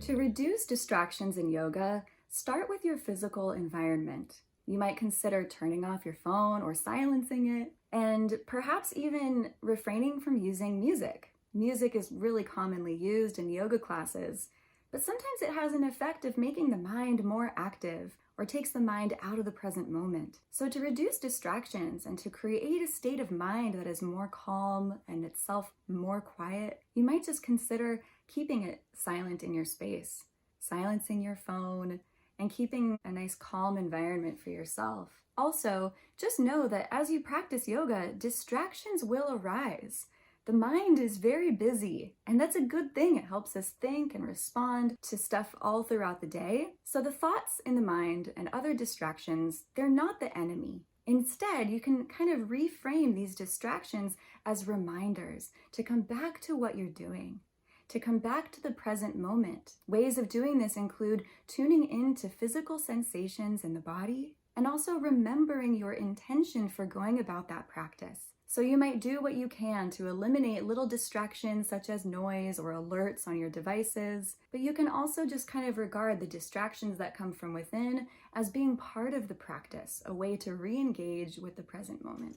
To reduce distractions in yoga, start with your physical environment. You might consider turning off your phone or silencing it, and perhaps even refraining from using music. Music is really commonly used in yoga classes, but sometimes it has an effect of making the mind more active or takes the mind out of the present moment. So to reduce distractions and to create a state of mind that is more calm and itself more quiet, you might just consider keeping it silent in your space, silencing your phone, and keeping a nice calm environment for yourself. Also, just know that as you practice yoga, distractions will arise. The mind is very busy, and that's a good thing. It helps us think and respond to stuff all throughout the day. So the thoughts in the mind and other distractions, they're not the enemy. Instead, you can kind of reframe these distractions as reminders to come back to what you're doing, to come back to the present moment. Ways of doing this include tuning into physical sensations in the body and also remembering your intention for going about that practice. So you might do what you can to eliminate little distractions such as noise or alerts on your devices, but you can also just kind of regard the distractions that come from within as being part of the practice, a way to re-engage with the present moment.